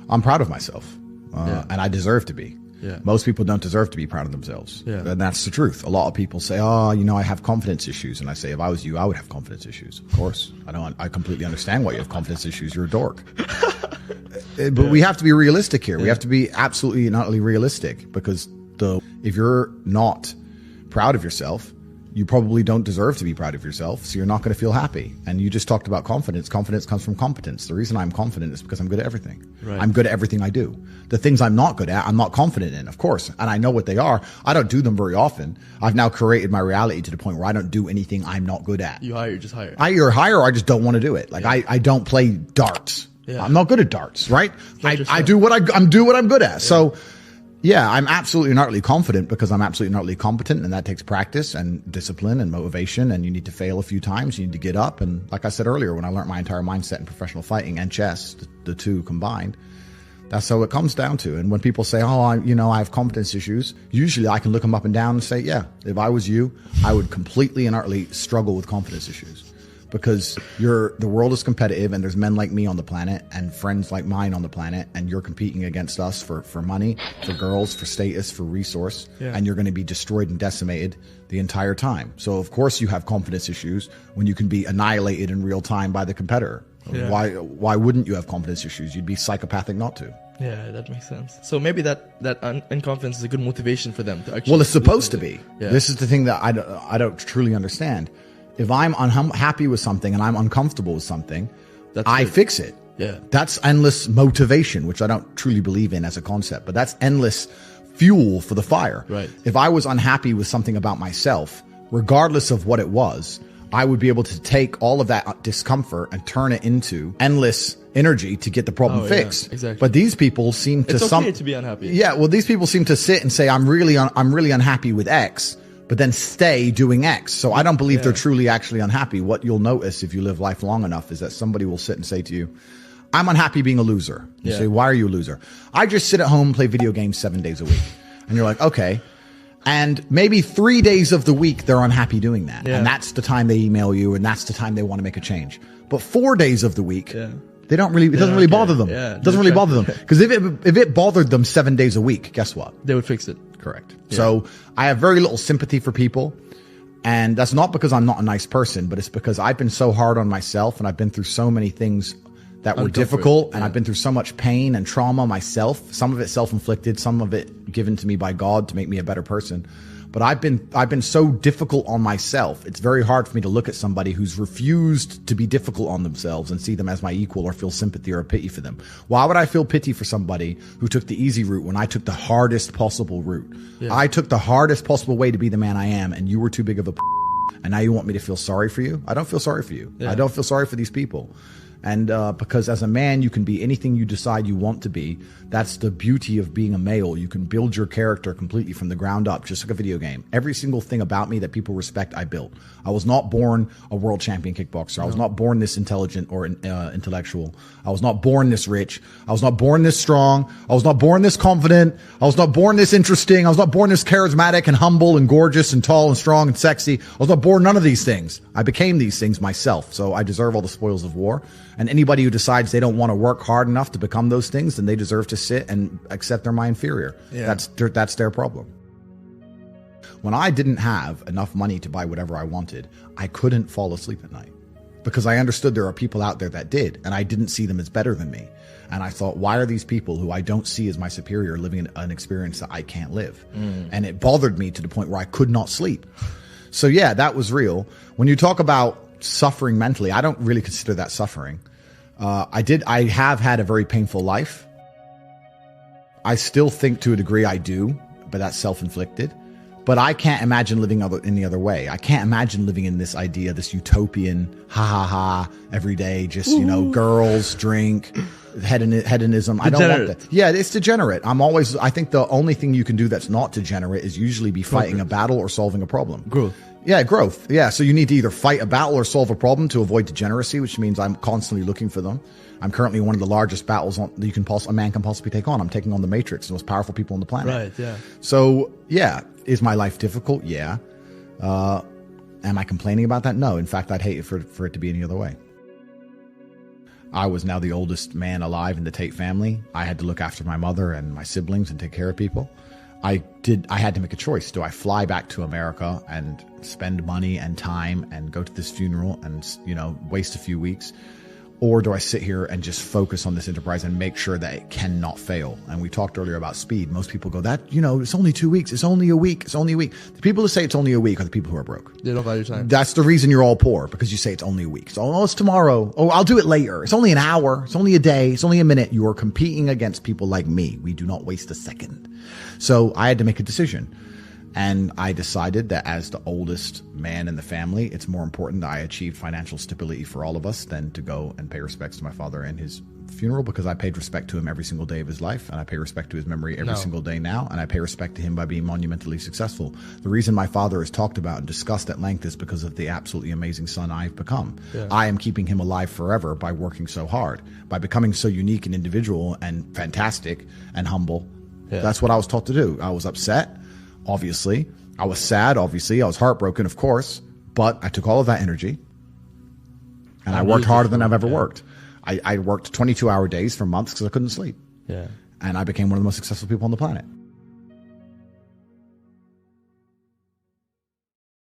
I'm proud of myself, and I deserve to be. Yeah. Most people don't deserve to be proud of themselves. Yeah. And that's the truth. A lot of people say, oh, I have confidence issues. And I say, if I was you, I would have confidence issues. Of course. I completely understand why you have confidence issues. You're a dork. But we have to be realistic here. We have to be absolutely and utterly realistic, because if you're not proud of yourself, you probably don't deserve to be proud of yourself, so you're not going to feel happy. And you just talked about confidence. Confidence comes from competence. The reason I'm confident is because I'm good at everything. Right. I'm good at everything I do. The things I'm not good at, I'm not confident in, of course. And I know what they are. I don't do them very often. I've now created my reality to the point where I don't do anything I'm not good at. You just hire. I either hire or I just don't want to do it. Like I don't play darts. Yeah. I'm not good at darts, right? I do what I'm good at. Yeah. So yeah, I'm absolutely and utterly confident because I'm absolutely and utterly competent, and that takes practice and discipline and motivation, and you need to fail a few times. You need to get up. And like I said earlier, when I learned my entire mindset in professional fighting and chess, the two combined, that's how it comes down to. And when people say, oh, I have confidence issues, usually I can look them up and down and say, yeah, if I was you, I would completely and utterly struggle with confidence issues. Because the world is competitive, and there's men like me on the planet and friends like mine on the planet, and you're competing against us for money, for girls, for status, for resource, and you're going to be destroyed and decimated the entire time. So of course you have confidence issues when you can be annihilated in real time by the competitor. Yeah. Why wouldn't you have confidence issues? You'd be psychopathic not to. Yeah, that makes sense. So maybe that unconfidence is a good motivation for them to actually. Well, it's supposed to be. Yeah. This is the thing that I don't truly understand. If I'm unhappy with something and I'm uncomfortable with something, I fix it. Yeah. That's endless motivation, which I don't truly believe in as a concept, but that's endless fuel for the fire. Right. If I was unhappy with something about myself, regardless of what it was, I would be able to take all of that discomfort and turn it into endless energy to get the problem fixed. Yeah, exactly. But these people seem to It's okay to be unhappy. Yeah. Well, these people seem to sit and say, I'm really unhappy with X, but then stay doing X. So I don't believe they're truly actually unhappy. What you'll notice if you live life long enough is that somebody will sit and say to you, I'm unhappy being a loser. You say, why are you a loser? I just sit at home and play video games 7 days a week. And you're like, okay. And maybe 3 days of the week they're unhappy doing that. Yeah. And that's the time they email you, and that's the time they want to make a change. But 4 days of the week, they don't really, it doesn't really bother them. Yeah, it doesn't really bother them. Because if it bothered them 7 days a week, guess what? They would fix it. Correct. Yeah. So I have very little sympathy for people. And that's not because I'm not a nice person, but it's because I've been so hard on myself, and I've been through so many things that were difficult, and I've been through so much pain and trauma myself, some of it self-inflicted, some of it given to me by God to make me a better person. But I've been so difficult on myself. It's very hard for me to look at somebody who's refused to be difficult on themselves and see them as my equal or feel sympathy or pity for them. Why would I feel pity for somebody who took the easy route when I took the hardest possible route? Yeah. I took the hardest possible way to be the man I am, and you were too big of a and now you want me to feel sorry for you? I don't feel sorry for you. Yeah. I don't feel sorry for these people. And because as a man, you can be anything you decide you want to be. That's the beauty of being a male. You can build your character completely from the ground up, just like a video game. Every single thing about me that people respect, I built. I was not born a world champion kickboxer. I was not born this intelligent or intellectual. I was not born this rich. I was not born this strong. I was not born this confident. I was not born this interesting. I was not born this charismatic and humble and gorgeous and tall and strong and sexy. I was not born none of these things. I became these things myself. So I deserve all the spoils of war. And anybody who decides they don't want to work hard enough to become those things, then they deserve to sit and accept they're my inferior. Yeah. That's their problem. When I didn't have enough money to buy whatever I wanted, I couldn't fall asleep at night because I understood there are people out there that did, and I didn't see them as better than me. And I thought, why are these people who I don't see as my superior living an experience that I can't live? And it bothered me to the point where I could not sleep. So yeah, that was real. When you talk about suffering mentally, I don't really consider that suffering. I have had a very painful life. I still think to a degree I do, but that's self-inflicted. But I can't imagine living any other way. I can't imagine living in this idea, this utopian, every day, just, girls, drink, hedonism. I don't want that. Yeah, it's degenerate. I think the only thing you can do that's not degenerate is usually be fighting a battle or solving a problem. Growth. Yeah, growth. Yeah, so you need to either fight a battle or solve a problem to avoid degeneracy, which means I'm constantly looking for them. I'm currently in one of the largest battles a man can possibly take on. I'm taking on the Matrix, the most powerful people on the planet. Right, yeah. So, yeah, is my life difficult? Yeah. Am I complaining about that? No. In fact, I'd hate for it to be any other way. I was now the oldest man alive in the Tate family. I had to look after my mother and my siblings and take care of people. I had to make a choice. Do I fly back to America and spend money and time and go to this funeral and, waste a few weeks? Or do I sit here and just focus on this enterprise and make sure that it cannot fail? And we talked earlier about speed. Most people go, it's only 2 weeks. It's only a week. It's only a week. The people who say it's only a week are the people who are broke. They don't value time. That's the reason you're all poor, because you say it's only a week. So, it's tomorrow. Oh, I'll do it later. It's only an hour. It's only a day. It's only a minute. You are competing against people like me. We do not waste a second. So I had to make a decision. And I decided that as the oldest man in the family, it's more important that I achieve financial stability for all of us than to go and pay respects to my father in his funeral, because I paid respect to him every single day of his life, and I pay respect to his memory every single day now, and I pay respect to him by being monumentally successful. The reason my father is talked about and discussed at length is because of the absolutely amazing son I've become. Yeah. I am keeping him alive forever by working so hard, by becoming so unique and individual and fantastic and humble. Yeah. That's what I was taught to do. I was upset. Obviously, I was sad. Obviously, I was heartbroken, of course, but I took all of that energy and I worked harder than I've ever worked. I worked 22-hour days for months because I couldn't sleep. Yeah. And I became one of the most successful people on the planet.